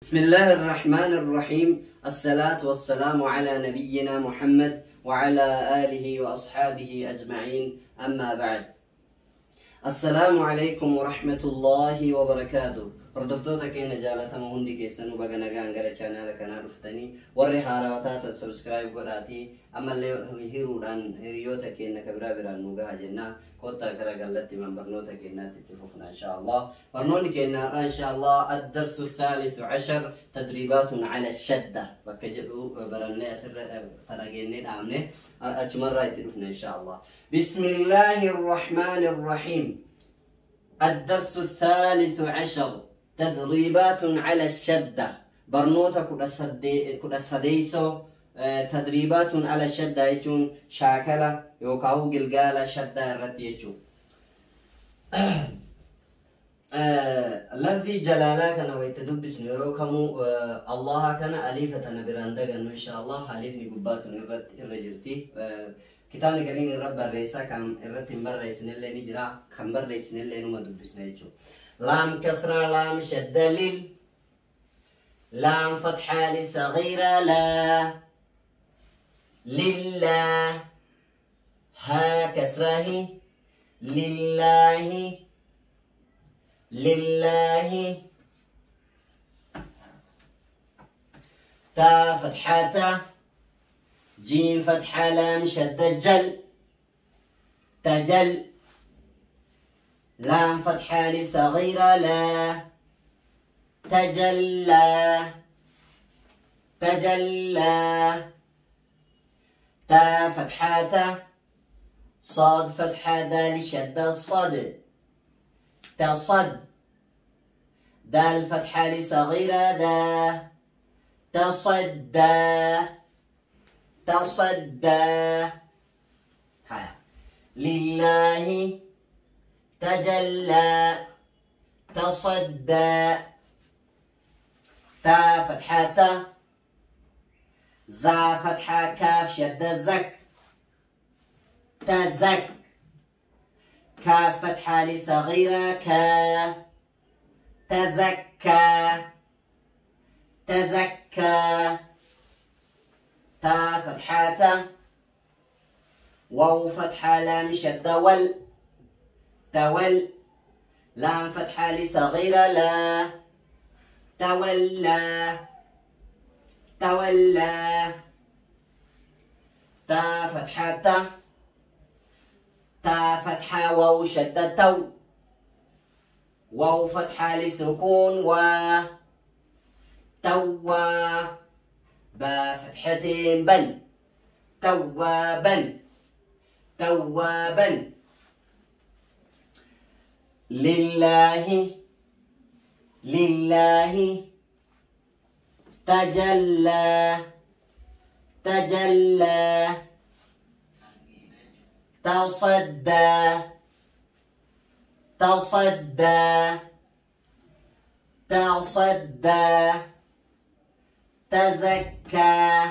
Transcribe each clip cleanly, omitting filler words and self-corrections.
بسم الله الرحمن الرحيم. الصلاة والسلام على نبينا محمد وعلى آله وأصحابه أجمعين، أما بعد. السلام عليكم ورحمة الله وبركاته. hordoftoota keenya jaalatamoo hundi keessanuu baga nagaan gara chaanaala kanaa dhuftanii warri haarawaa taatan subscribe godhaatii ammallee hiruudhaan hiriyoota keenya kabiraa biraan nu gahaa jennaa kottaa gara gallatti barnoota keenyaatti itti fufna inshaallah. barnoonni keenya irraa inshaallah ad-darsu الثالث عشر تدريبات على الشدة bakka jedhu barannee asirra tarageennee dhaamne achumarraa itti dhufna inshaallah. بسم الله الرحمن الرحيم. الدرس الثالث عشر تدريبات على الشدة. برنوتا كدا سديسو تدريبات على الشدة يجون شاكلة يوكاو قلقالة شدة الرتيجو. لفظي جلالة كان ويتدبس نيروكمو الله كان أليفة نبراندق إن شاء الله أليفني قبات الرجلتي كتابنا قرين الرب الرئيسة كان الرتم بالرئيسين اللي نجرا كم بالرئيسين اللي نما دبسنا يجو. لام كسرة لام شدة لل، لام فتحة لصغيرة لا، لله، ها كسرة هي لله، لله، تا فتحة تا، جيم فتحة لام شدة جل، تجل، لام فتحة لصغيرة لا، تجلى، تجلى، تا فتحة تا، صاد فتحة دال شدة صد، تصد، دال فتحة لصغيرة دا، تصدى، تصدى، هاي لله تجلى، تصدى، تا فتحة تا، زا فتحة كاف شدة زك، تزك، كاف فتحة لصغيرة كا، تزكى، تزكى، تا فتحة تا، واو فتحة لام شدة ول، تول، لام فتحة لصغيرة لا، تولى، تولى، تا فتحة تا، تا فتحة واو شدة تو، واو فتحة لسكون و، توا، با فتحتين بن، توابا، توابا، لله، لله، تجلى، تجلى، تصدى، تصدى، تصدى، تزكى،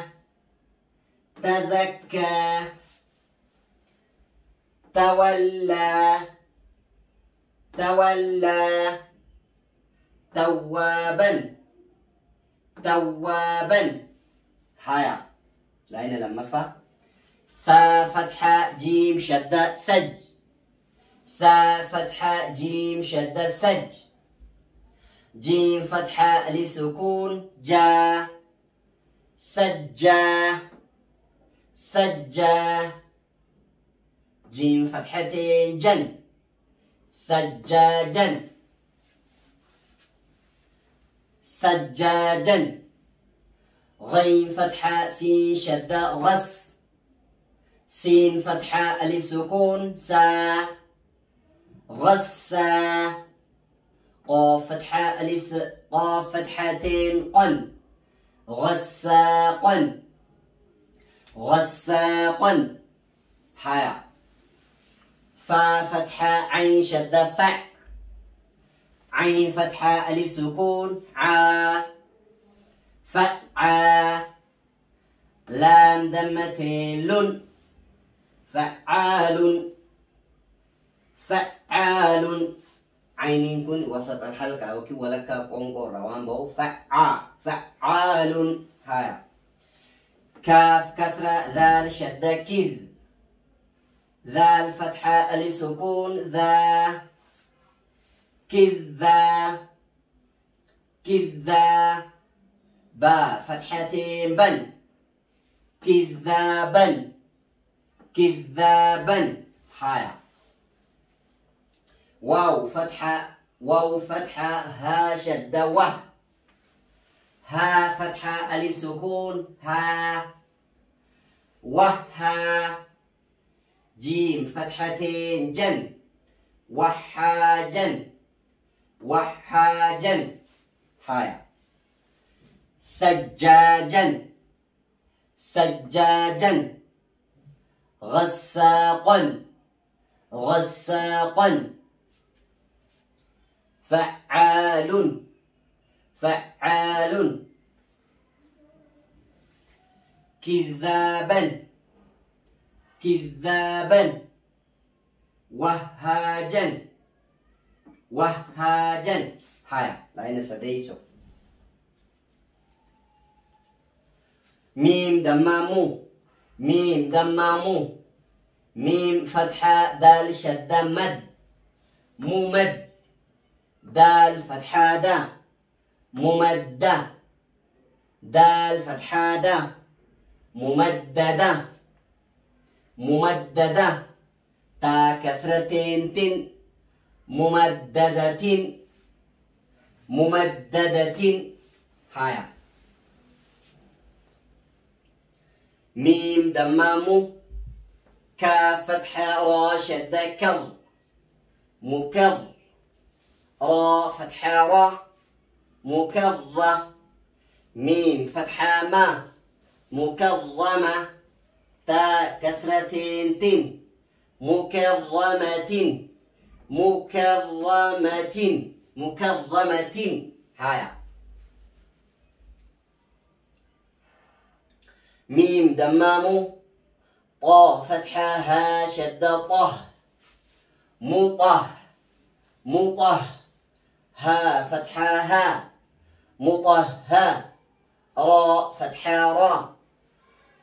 تزكى، تولى، تولى، توابا، توابا، حيا لأين لما فا، ثا فتحة جيم شدة سج، ثا فتحة جيم شدة ثج، جيم فتحة ألف سكون جا، سجا، سجا، جيم فتحتين جن، سجاجا، سجاجا، غين فتحة سين شدة غس، سين فتحة ألف سكون سا، غسا، قاف فتحة ألف قاف فتحتين قل، غساقا، غساقا، حيا، فا فتحة عين شدة فع، عين فتحة ألف سكون عا، فعا، لام دمتين لن، فعال، فعال، عين كن وسط الحلقة أو كي ولك قنقر روان بو فعال هاي كاف كسرة ذال شدة كذ ذال فتحة ألف سكون ذا كذا كذا با فتحتين بن كذابا كذابا هاي واو فتحة ها شدة وه ها فتحة ألف سكون ها وها جيم فتحتين جن وحاجن وحاجن هاي ثجاجا ثجاجا غساقا غساقا فعال فعال كذابا كذابا وهاجا وهاجا هاي لين سديسو ميم دمامو ميم دمامو ميم فتحة دال شدة مد ممد دال فتحة دا ممدة دال فتحة دا ممددة ممددة تا كسرتين تن ممددة ممددة هاي ميم دمامو كاف فتحة را شدة كظ مكظ را فتحة را مكظة ميم فتحة ما مكظمة تا كسرتين تن مكظمة مكظمة مكظمة هاي ميم دمامو طا فتحة ها شدة طه مطه مطه ها فتحة ها مطهة را فتحة را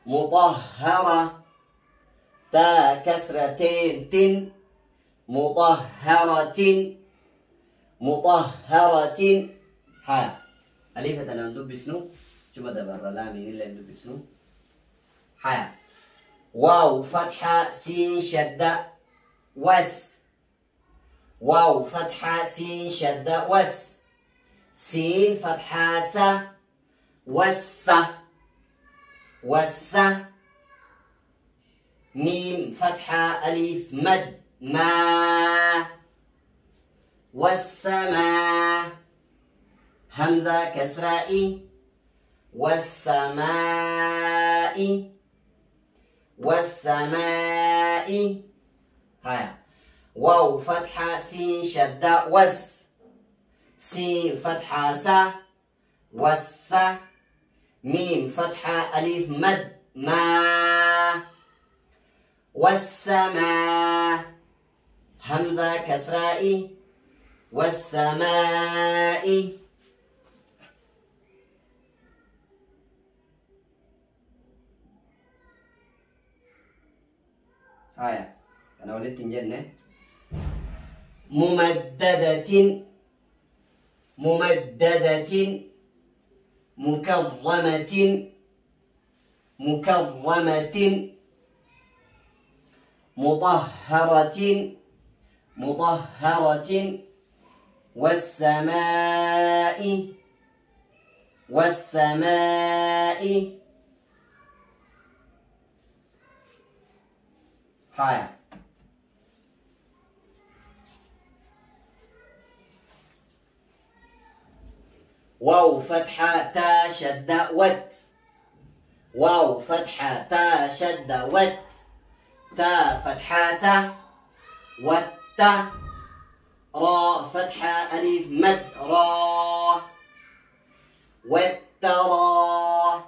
مطهرة تا كسرتين تن مطهرة مطهرة ها ألف تنام بسنو شو بدأ برا لامين إلا ندو بسنو ها واو فتحة سين شدة وس واو فتحة سين شدة وس سين فتحة سا وس وس ميم فتحة ألف مد ما والسماء همزة كسرائي والسماء والسماء هاي واو فتحة سين شدة وس سين فتحة سا وس ميم فتحة ألف مد ما والسماء همزة كسرائي والسماء هاي أنا ولدت جنة ممددة ممددة مكرمة مكرمة مطهرة مطهرة والسماء والسماء هاي واو فتحة تا شدة وت واو فتحة تا شدة وت تا فتحة تا وت را فتحة ألف مد را والترى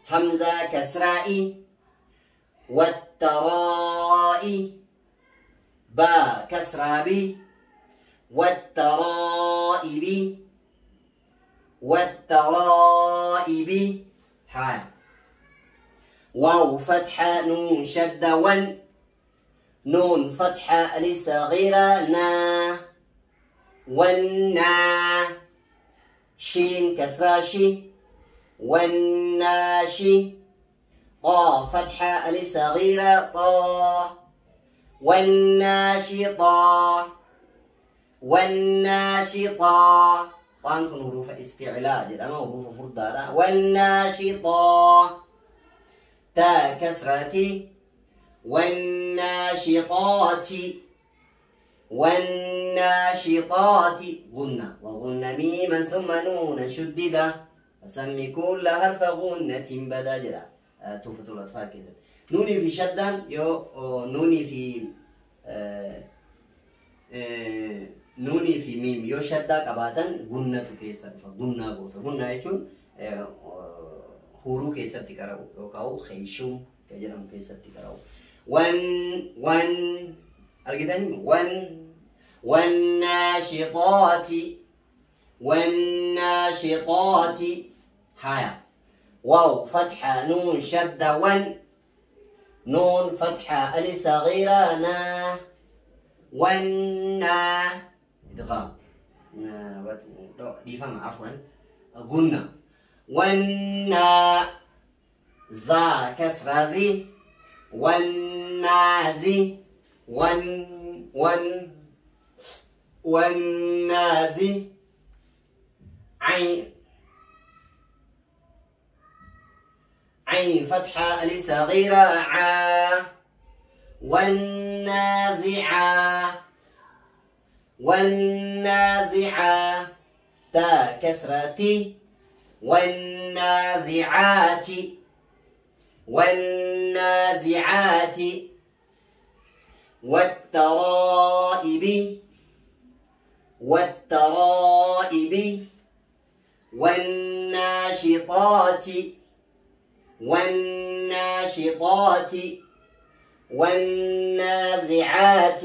همزة كسرائي والترائي با كسرة بي والترائب والترائب هاي واو فتحة نون شدة ون نون فتحة ألف صغيرة نا والنا شين كسرة شي والناشي طا فتحة ألف صغيرة طا والناشطة والناشطة طبعا كن حروف استعلاء جدا ما حروف فرداء والناشطة تا كسرتي والناشطات والناشطات غنة وغنة ميما ثم نون شددة أسمي كل حرف غنة بدا جرا توفة الأطفال كذا نوني في شدة يو نوني في نوني في ميم يو شدة قباتا غنة كيسا غنة غوتا غنة يكون هورو كيسا تكراو يوكاو خيشوم كجرام كيسا تكراو ون أرجعني والناشطات والناشطات هايا واو فتحة نون شدة نون فتحة ألف صغيرة نا والنا إدغام دي فهم عفوا قلنا والنا زا كسرة زي والنازي والنازي عين فتحة ألف صغيرة عا والنازعة تا كسرتي والنازعات والترائب والناشطات والنازعات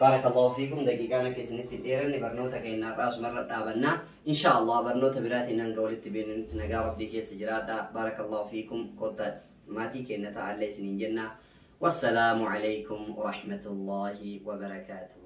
بارك الله فيكم دقيقة أنا كيسنت الديرني برنوتا كإن الرأس مرة دابنا إن شاء الله برنوتا براتي ننقول تبين نجارب دي كيس جراد بارك الله فيكم كوتا ماتي كنا تعلي سنين جنة والسلام عليكم ورحمة الله وبركاته.